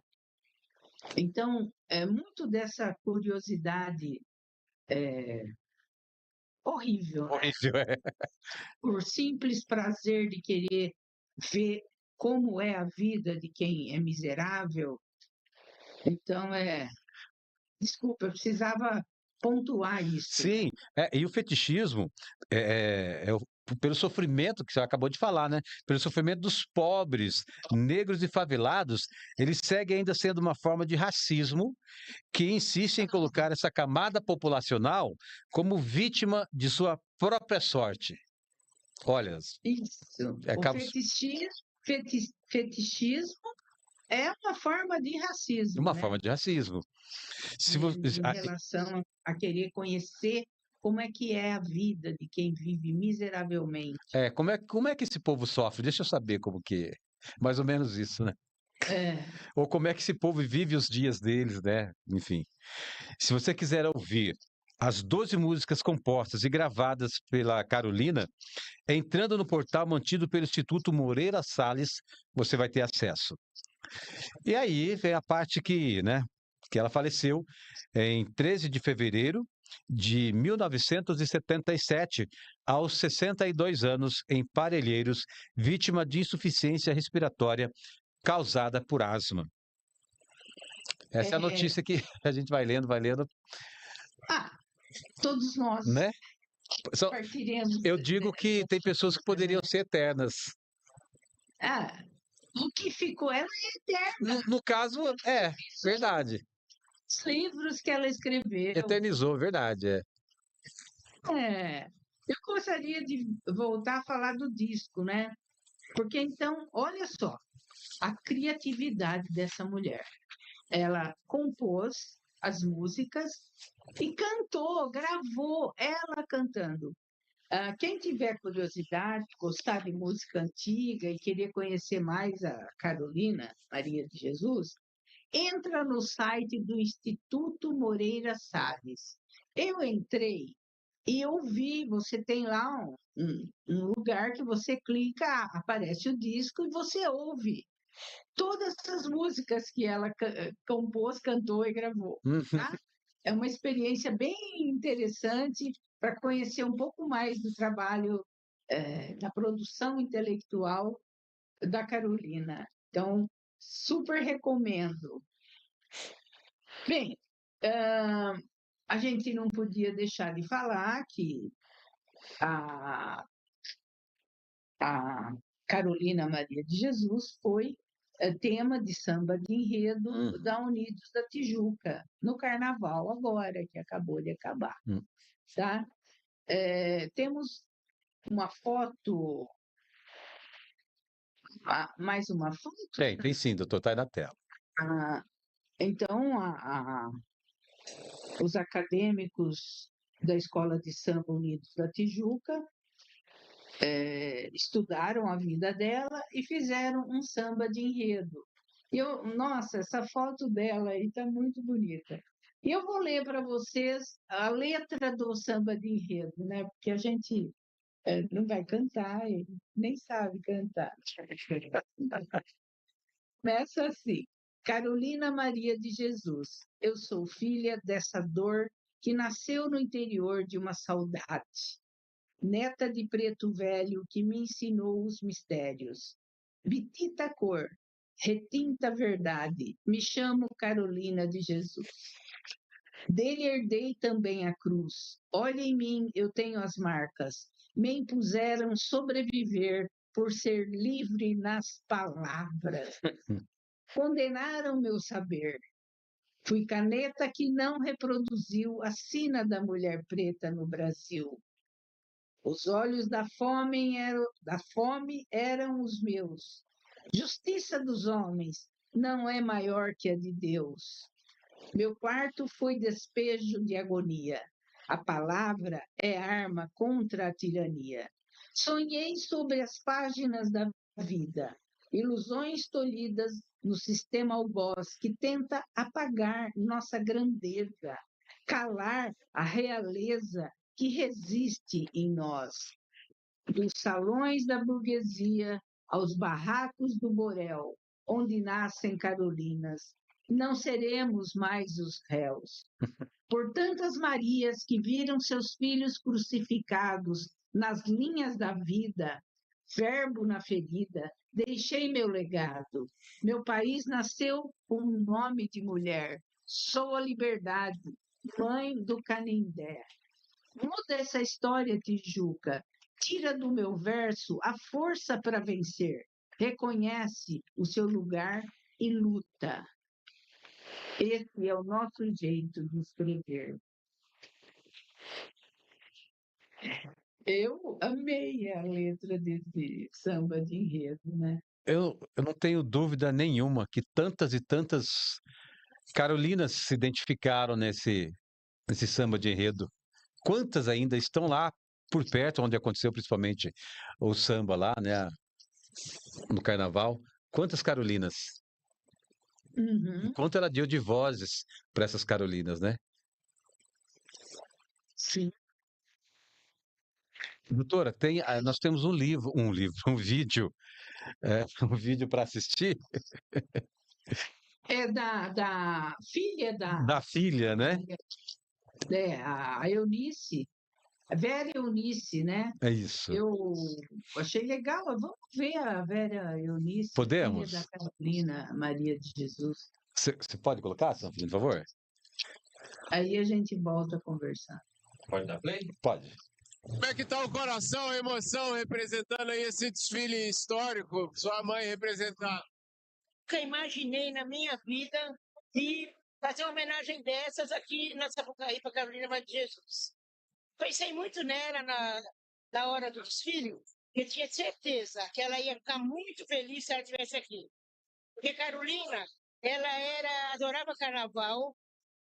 B: Então, muito dessa curiosidade horrível, né?
A: Horrível, é.
B: Por simples prazer de querer ver como é a vida de quem é miserável. Então, desculpa, eu precisava pontuar isso.
A: Sim, e o fetichismo pelo sofrimento que você acabou de falar, né? Pelo sofrimento dos pobres, negros e favelados, ele segue ainda sendo uma forma de racismo que insiste em colocar essa camada populacional como vítima de sua própria sorte. Olha,
B: Isso. O
A: acaba.
B: fetichismo é uma forma de racismo,
A: Uma
B: né?
A: forma de racismo. Se vo-
B: Em relação a querer conhecer como é que é a vida de quem vive miseravelmente.
A: como é que esse povo sofre? Deixa eu saber como que é. Mais ou menos isso, né?
B: É,
A: Ou como é que esse povo vive os dias deles, né? Enfim. Se você quiser ouvir as 12 músicas compostas e gravadas pela Carolina, entrando no portal mantido pelo Instituto Moreira Salles, você vai ter acesso. E aí vem a parte que, né, que ela faleceu em 13 de fevereiro de 1977, aos 62 anos, em Parelheiros, vítima de insuficiência respiratória causada por asma. Essa é a
B: é,
A: notícia que a gente vai lendo,
B: ah, todos nós
A: né? Só-
B: partiremos
A: Eu digo que tem pessoas que
B: dessa, né?
A: poderiam ser eternas.
B: Ah, o que ficou, ela é eterna.
A: No caso, é verdade.
B: Os livros que ela escreveu.
A: Eternizou, verdade. É.
B: É, eu gostaria de voltar a falar do disco, né? Porque então, olha só, a criatividade dessa mulher. Ela compôs as músicas e cantou, gravou ela cantando. Quem tiver curiosidade, gostar de música antiga e querer conhecer mais a Carolina Maria de Jesus, entra no site do Instituto Moreira Salles. Eu entrei e eu vi, você tem lá um lugar que você clica, aparece o disco e você ouve todas as músicas que ela compôs, cantou e gravou,
A: Uhum.
B: tá? É uma experiência bem interessante para conhecer um pouco mais do trabalho da produção intelectual da Carolina. Então, super recomendo. Bem, a gente não podia deixar de falar que a, a Carolina Maria de Jesus foi tema de samba de enredo
A: Uhum.
B: da Unidos da Tijuca, no carnaval agora, que acabou de acabar.
A: Hum.
B: Tá? Temos uma foto, mais uma foto.
A: Tem sim, doutor, tá aí na tela.
B: Então, os acadêmicos da Escola de Samba Unidos da Tijuca estudaram a vida dela e fizeram um samba de enredo. Nossa, essa foto dela aí está muito bonita. E eu vou ler para vocês a letra do samba de enredo, né? Porque a gente não vai cantar, e nem sabe cantar. Começa assim: Carolina Maria de Jesus, eu sou filha dessa dor que nasceu no interior de uma saudade, neta de preto velho que me ensinou os mistérios. Bitita cor, retinta verdade, me chamo Carolina de Jesus. Dele herdei também a cruz. Olha em mim, eu tenho as marcas. Me impuseram sobreviver por ser livre nas palavras. Condenaram meu saber. Fui caneta que não reproduziu a sina da mulher preta no Brasil. Os olhos da fome eram os meus. Justiça dos homens não é maior que a de Deus. Meu quarto foi despejo de agonia. A palavra é arma contra a tirania. Sonhei sobre as páginas da vida, ilusões tolhidas no sistema algoz que tenta apagar nossa grandeza, calar a realeza que resiste em nós. Dos salões da burguesia aos barracos do Borel, onde nascem Carolinas, não seremos mais os réus. Por tantas Marias que viram seus filhos crucificados nas linhas da vida, verbo na ferida, deixei meu legado. Meu país nasceu com um nome de mulher. Sou a liberdade, mãe do Canindé. Muda essa história, Tijuca. Tira do meu verso a força para vencer. Reconhece o seu lugar e luta. Esse é o nosso jeito de escrever. Eu amei a letra desse samba de enredo, né?
A: Eu não tenho dúvida nenhuma que tantas e tantas Carolinas se identificaram nesse samba de enredo. Quantas ainda estão lá por perto, onde aconteceu principalmente o samba lá, né, no carnaval? Quantas Carolinas?
B: Uhum,
A: Quanto ela deu de vozes para essas Carolinas, né?
B: sim.
A: Doutora, nós temos um vídeo, um vídeo para assistir
B: É da filha
A: da filha, né?
B: a Eunice, a Vera Eunice, né?
A: É isso.
B: Eu achei legal. Vamos ver a Vera Eunice, filha da
A: Podemos?
B: Carolina Maria de Jesus.
A: Você pode colocar, por favor?
B: Aí a gente volta a conversar.
C: Pode dar play?
A: Pode.
D: Como é que tá o coração, a emoção representando aí esse desfile histórico, sua mãe representando?
E: Nunca imaginei na minha vida de fazer uma homenagem dessas aqui na Sapucaí para Carolina Maria de Jesus. Pensei muito nela na hora do desfile, eu tinha certeza que ela ia ficar muito feliz se ela estivesse aqui. Porque Carolina, adorava carnaval,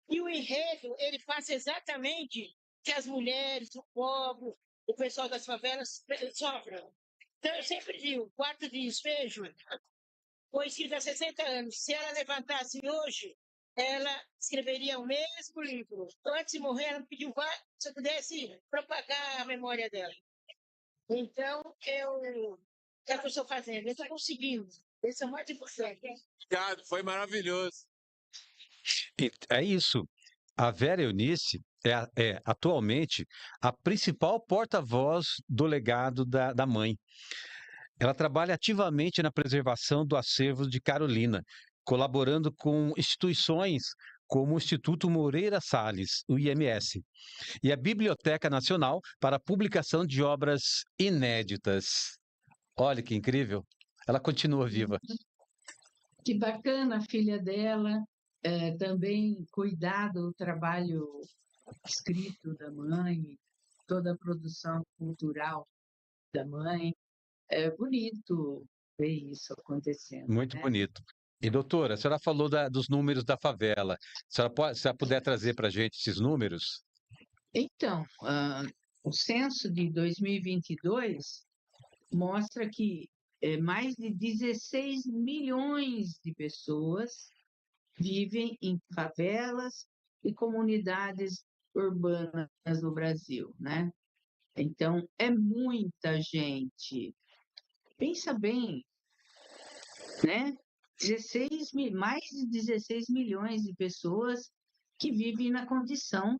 E: e o enredo, ele passa exatamente que as mulheres, o pobre, o pessoal das favelas sofrem. Então, eu sempre digo, o quarto de despejo foi escrito há 60 anos. Se ela levantasse hoje, ela escreveria o mesmo livro. Antes de morrer, ela pediu se eu pudesse propagar a memória dela. Então, é o que eu estou fazendo. Eu estou conseguindo. Esse é o mais importante.
D: Obrigado, foi maravilhoso.
A: É isso. A Vera Eunice é atualmente a principal porta-voz do legado da mãe. Ela trabalha ativamente na preservação do acervo de Carolina, colaborando com instituições como o Instituto Moreira Salles, o IMS, e a Biblioteca Nacional para a publicação de obras inéditas. Olha que incrível! Ela continua viva.
B: Que bacana a filha dela, também cuidar do trabalho escrito da mãe, toda a produção cultural da mãe. É bonito ver isso acontecendo,
A: Muito
B: né?
A: bonito. E, doutora, a senhora falou dos números da favela. Se a senhora puder trazer para a gente esses números?
B: Então, o censo de 2022 mostra que mais de 16 milhões de pessoas vivem em favelas e comunidades urbanas no Brasil, né? Então, é muita gente. Pensa bem, né? Mais de 16 milhões de pessoas que vivem na condição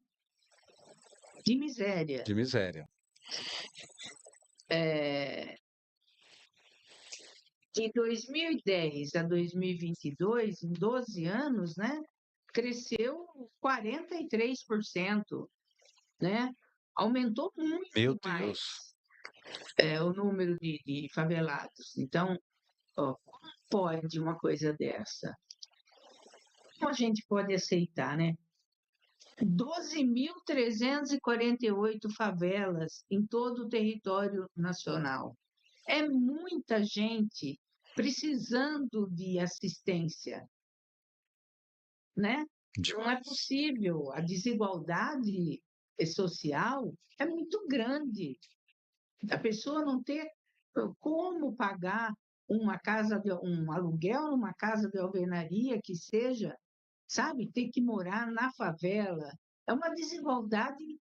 B: de miséria.
A: De miséria.
B: De 2010 a 2022, em 12 anos, né? Cresceu 43%, né? Aumentou muito
A: Meu
B: mais
A: Deus.
B: o número de favelados. Então, como pode uma coisa dessa? Como a gente pode aceitar, né? 12.348 favelas em todo o território nacional. É muita gente precisando de assistência, né? Não é possível. A desigualdade social é muito grande. A pessoa não ter como pagar um aluguel numa casa de alvenaria que seja, sabe? Ter que morar na favela. É uma desigualdade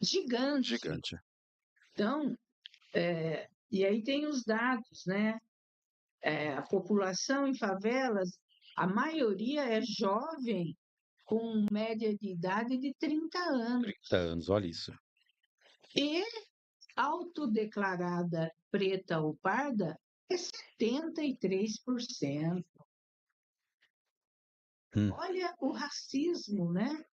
B: gigante.
A: Gigante.
B: Então, e aí tem os dados, né? A população em favelas, a maioria é jovem, com média de idade de 30 anos.
A: 30 anos, olha isso.
B: E autodeclarada preta ou parda é 73%. Olha o racismo, né?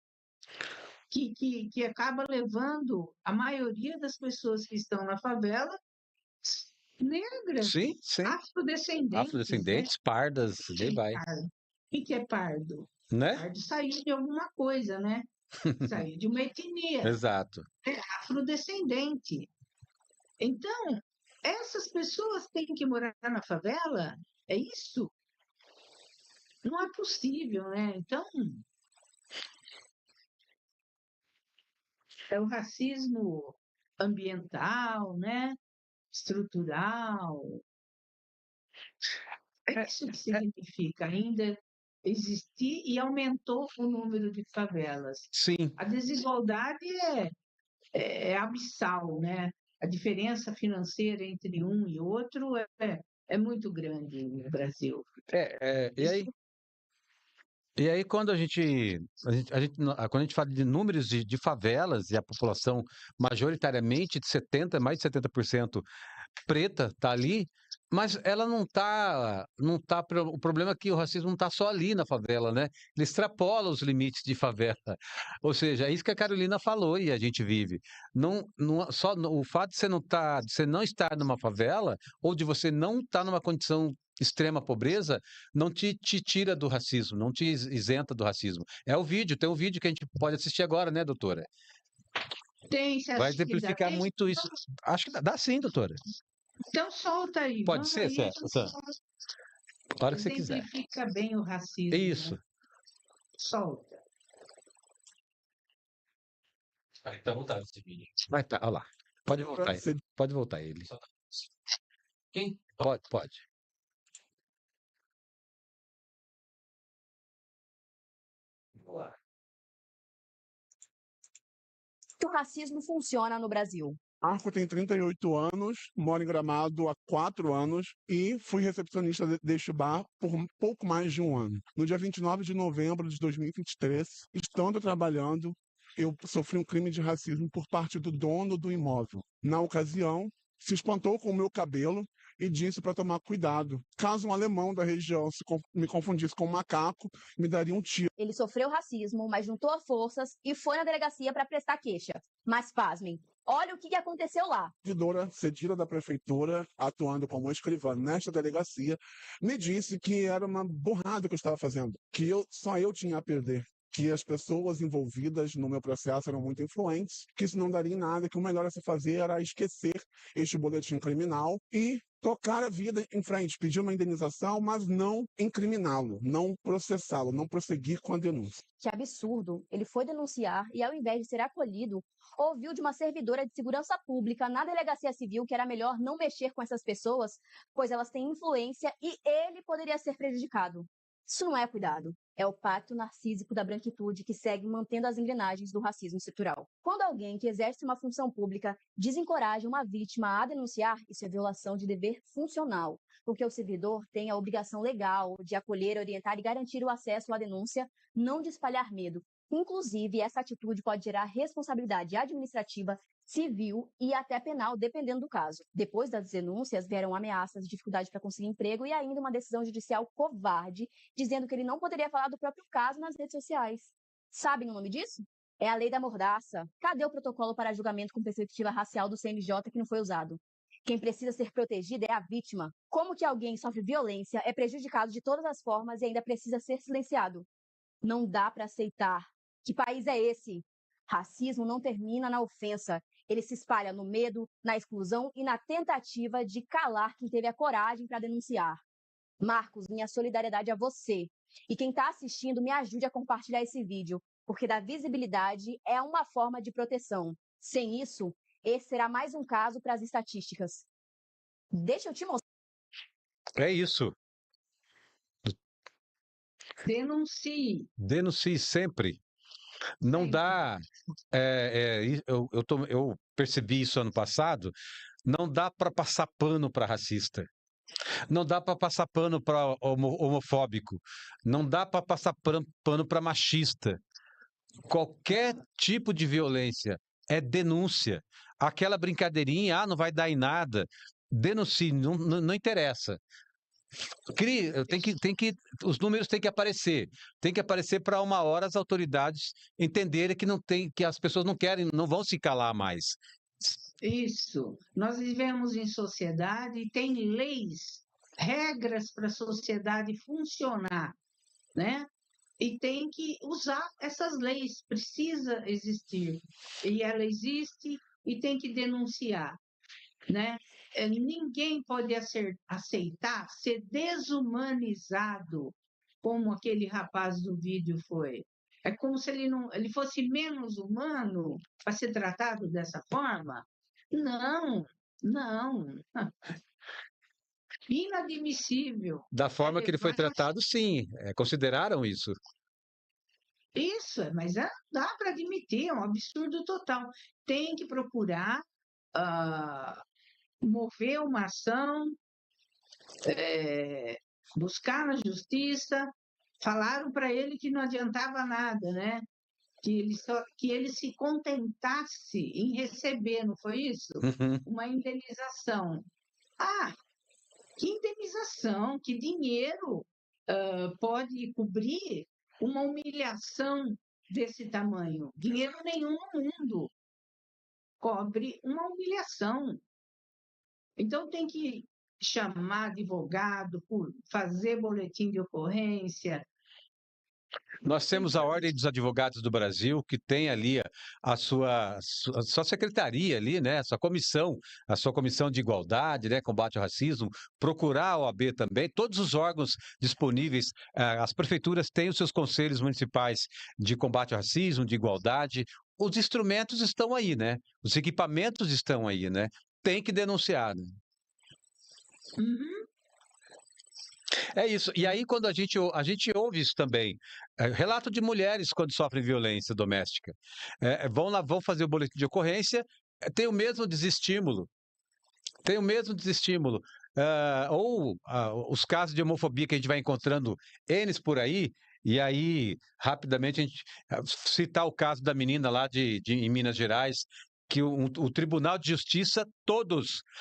B: Que acaba levando a maioria das pessoas que estão na favela negras,
A: Sim, sim.
B: afrodescendentes.
A: Afrodescendentes, pardas, daí vai.
B: Pardo. O que é pardo?
A: Né?
B: Pardo saiu de alguma coisa, né? Saiu de uma etnia.
A: Exato.
B: É afrodescendente. Então, Essas pessoas têm que morar na favela? É isso? Não é possível, né? Então, é o racismo ambiental, né? Estrutural. É isso que significa ainda existir e aumentou o número de favelas.
A: Sim,
B: A desigualdade é abissal, né? A diferença financeira entre um e outro é muito grande no Brasil.
A: e aí,
B: Isso
A: quando quando a gente fala de números de favelas e a população majoritariamente de 70, mais de 70% preta tá ali, mas ela não tá, o problema é que o racismo não tá só ali na favela, né? Ele extrapola os limites de favela. Ou seja, é isso que a Carolina falou e a gente vive. O fato de você não estar numa favela ou de você não estar numa condição extrema pobreza não te tira do racismo, não te isenta do racismo. Tem um vídeo que a gente pode assistir agora, né, doutora?
B: tem, você
A: Vai
B: acha que dá
A: exemplificar
B: tempo?
A: muito isso. Acho que dá sim, doutora.
B: Então solta aí,
A: Pode
B: vamos
A: ser,
B: aí,
A: Cé? A hora que você quiser.
B: exemplifica bem o racismo, né?
A: Isso.
B: Solta.
C: Aí tá voltado esse vídeo.
A: Vai tá, olha lá. Pode voltar
F: Você
A: ele. Pode voltar ele.
C: Só tá- Quem?
A: Pode.
C: Vamos lá.
G: Que o racismo funciona no Brasil.
F: Marco tem 38 anos, moro em Gramado há 4 anos e fui recepcionista deste bar por um pouco mais de um ano. No dia 29 de novembro de 2023, estando trabalhando, eu sofri um crime de racismo por parte do dono do imóvel. Na ocasião, se espantou com o meu cabelo e disse para tomar cuidado. Caso um alemão da região me confundisse com um macaco, me daria um tiro.
G: Ele sofreu racismo, mas juntou forças e foi na delegacia para prestar queixa. Mas pasmem, olha o que aconteceu lá.
F: Servidora cedida da prefeitura, atuando como escrivã nesta delegacia, me disse que era uma burrada que eu estava fazendo, que só eu tinha a perder, que as pessoas envolvidas no meu processo eram muito influentes, que isso não daria em nada, que o melhor a se fazer era esquecer este boletim criminal e tocar a vida em frente, pedir uma indenização, mas não incriminá-lo, não processá-lo, não prosseguir com a denúncia.
G: Que absurdo. Ele foi denunciar e, ao invés de ser acolhido, ouviu de uma servidora de segurança pública na delegacia civil que era melhor não mexer com essas pessoas, pois elas têm influência e ele poderia ser prejudicado. Isso não é cuidado. É o pacto narcísico da branquitude que segue mantendo as engrenagens do racismo estrutural. Quando alguém que exerce uma função pública desencoraja uma vítima a denunciar, isso é violação de dever funcional, porque o servidor tem a obrigação legal de acolher, orientar e garantir o acesso à denúncia, não de espalhar medo. Inclusive, essa atitude pode gerar responsabilidade administrativa, civil e até penal, dependendo do caso. Depois das denúncias, vieram ameaças, dificuldade para conseguir emprego e ainda uma decisão judicial covarde, dizendo que ele não poderia falar do próprio caso nas redes sociais. Sabem o nome disso? É a lei da mordaça. Cadê o protocolo para julgamento com perspectiva racial do CNJ que não foi usado? Quem precisa ser protegida é a vítima. Como que alguém sofre violência, é prejudicado de todas as formas e ainda precisa ser silenciado? Não dá para aceitar. Que país é esse? Racismo não termina na ofensa. Ele se espalha no medo, na exclusão e na tentativa de calar quem teve a coragem para denunciar. Marcos, minha solidariedade a você. E quem está assistindo, me ajude a compartilhar esse vídeo, porque dar visibilidade é uma forma de proteção. Sem isso, esse será mais um caso para as estatísticas. Deixa eu te mostrar.
A: É isso.
B: Denuncie
A: sempre. Não
B: sempre.
A: dá. Eu percebi isso ano passado. Não dá para passar pano para racista. Não dá para passar pano para homofóbico. Não dá para passar pano para machista. Qualquer tipo de violência é denúncia. Aquela brincadeirinha, não vai dar em nada. Denuncie, não interessa. Os números têm que aparecer. Tem que aparecer para uma hora as autoridades entenderem que as pessoas não vão se calar mais.
B: Isso. Nós vivemos em sociedade e tem leis, regras para a sociedade funcionar, né? E tem que usar essas leis, precisa existir. E ela existe e tem que denunciar, né? ninguém pode aceitar ser desumanizado como aquele rapaz do vídeo foi. É como se ele fosse menos humano para ser tratado dessa forma. Não, não. Inadmissível.
A: Da forma que ele foi
B: Levar
A: tratado, sim. Consideraram isso.
B: isso, mas dá para admitir, é um absurdo total. Tem que procurar mover uma ação, buscar na justiça. Falaram para ele que não adiantava nada, né? Que ele se contentasse em receber, não foi isso?
A: Uhum.
B: Uma indenização. Ah, que indenização, que dinheiro pode cobrir uma humilhação desse tamanho? Dinheiro nenhum no mundo cobre uma humilhação. Então tem que chamar advogado, fazer boletim de ocorrência.
A: Nós temos a Ordem dos Advogados do Brasil, que tem ali a sua secretaria ali, né? A sua comissão de igualdade, né? Combate ao racismo, procurar a OAB também, todos os órgãos disponíveis, as prefeituras têm os seus conselhos municipais de combate ao racismo, de igualdade, os instrumentos estão aí, né? Os equipamentos estão aí, né? Tem que denunciar, né?
B: Uhum.
A: É isso. E aí, quando a gente ouve isso também, relato de mulheres quando sofrem violência doméstica, vão lá, vão fazer o boletim de ocorrência, tem o mesmo desestímulo. Tem o mesmo desestímulo. Os casos de homofobia que a gente vai encontrando N por aí, e aí, rapidamente, a gente citar o caso da menina lá em Minas Gerais, que o Tribunal de Justiça,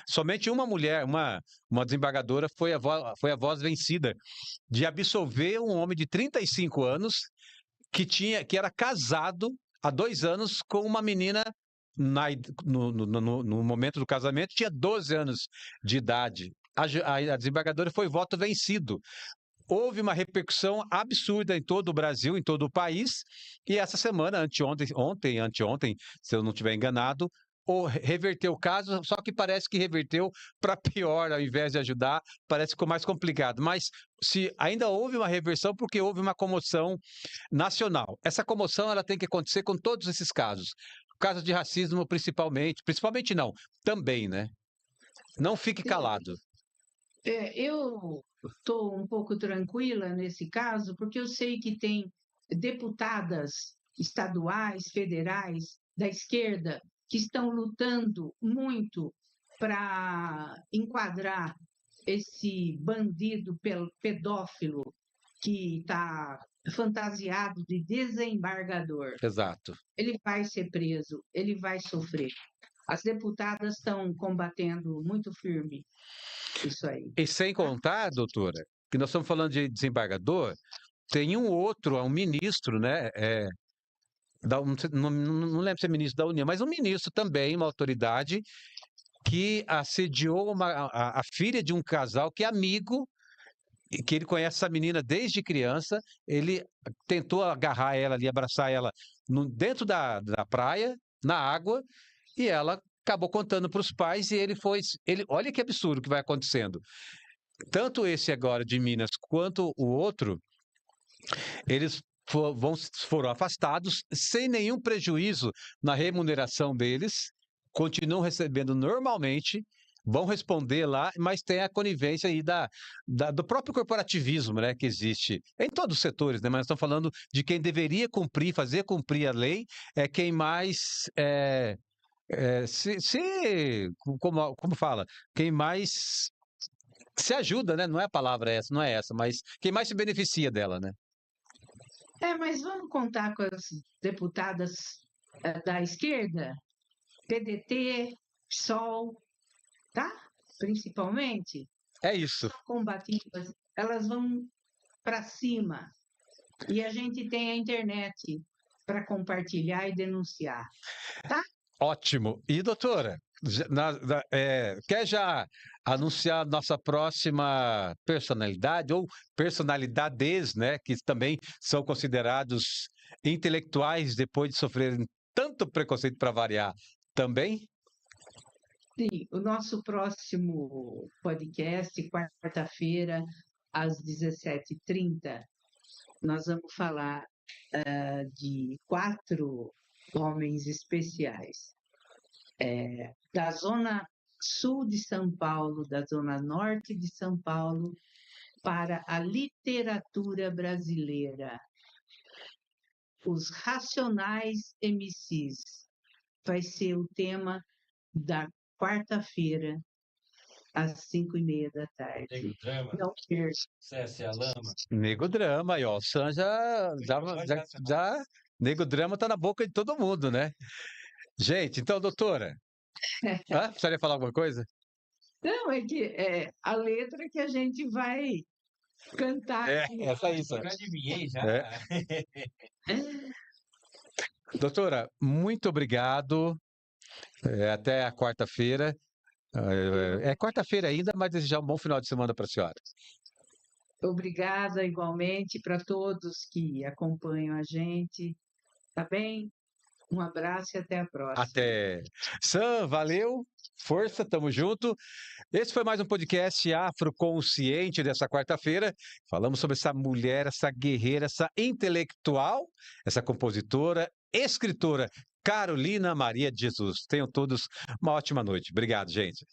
A: somente uma mulher, uma desembargadora, foi a voz vencida de absolver um homem de 35 anos que era casado há 2 anos com uma menina no momento do casamento, tinha 12 anos de idade. A desembargadora foi voto vencido. Houve uma repercussão absurda em todo o Brasil, em todo o país, e essa semana, anteontem, se eu não estiver enganado, reverteu o caso, só que parece que reverteu para pior, ao invés de ajudar, parece que ficou mais complicado. Mas se ainda houve uma reversão, porque houve uma comoção nacional. Essa comoção ela tem que acontecer com todos esses casos. Casos de racismo, principalmente não, também, né? Não fique calado.
B: Eu estou um pouco tranquila nesse caso, porque eu sei que tem deputadas estaduais, federais, da esquerda, que estão lutando muito para enquadrar esse bandido pedófilo que está fantasiado de desembargador.
A: Exato.
B: Ele vai ser preso, ele vai sofrer. As deputadas estão combatendo muito firme isso aí.
A: E sem contar, doutora, que nós estamos falando de desembargador, tem um ministro, né? Não lembro se é ministro da União, mas um ministro também, uma autoridade, que assediou a filha de um casal que é amigo, que ele conhece essa menina desde criança. Ele tentou agarrar ela ali, abraçar ela dentro da praia, na água, e ela acabou contando para os pais, e olha que absurdo que vai acontecendo. Tanto esse agora de Minas quanto o outro, eles foram afastados sem nenhum prejuízo na remuneração deles, continuam recebendo normalmente, vão responder lá, mas tem a conivência aí do próprio corporativismo, né, que existe em todos os setores, né, mas nós estamos falando de quem deveria fazer cumprir a lei, é quem mais como fala, quem mais se ajuda, né? Não é a palavra essa, não é essa, mas quem mais se beneficia dela, né?
B: Mas vamos contar com as deputadas da esquerda, PDT, PSOL, tá? Principalmente.
A: É isso.
B: Combativas, elas vão para cima. E a gente tem a internet para compartilhar e denunciar, tá?
A: Ótimo. E, doutora, quer já anunciar nossa próxima personalidade, ou personalidades, né, que também são considerados intelectuais depois de sofrerem tanto preconceito para variar, também?
B: Sim, o nosso próximo podcast, quarta-feira, às 17h30, nós vamos falar de 4 homens especiais. Da Zona Sul de São Paulo, da Zona Norte de São Paulo, para a literatura brasileira. Os Racionais MCs vai ser o tema da quarta-feira, às 5h30.
C: Nego Drama,
B: Não perca.
C: César a Lama.
A: Nego Drama, aí, ó. O Sam já Nego Drama tá na boca de todo mundo, né? Gente, então, doutora, precisaria falar alguma coisa?
B: Não, é que a letra que a gente vai cantar aqui.
A: Essa aí,
C: Eu
A: Sam.
C: já adivinhei já.
A: Doutora, muito obrigado. Até a quarta-feira. É quarta-feira ainda, mas desejar um bom final de semana para a senhora.
B: Obrigada igualmente para todos que acompanham a gente. Tá bem? Um abraço e até a próxima.
A: Até. Sam, valeu. Força, tamo junto. Esse foi mais um podcast Afroconsciente dessa quarta-feira. Falamos sobre essa mulher, essa guerreira, essa intelectual, essa compositora, escritora, Carolina Maria de Jesus. Tenham todos uma ótima noite. Obrigado, gente.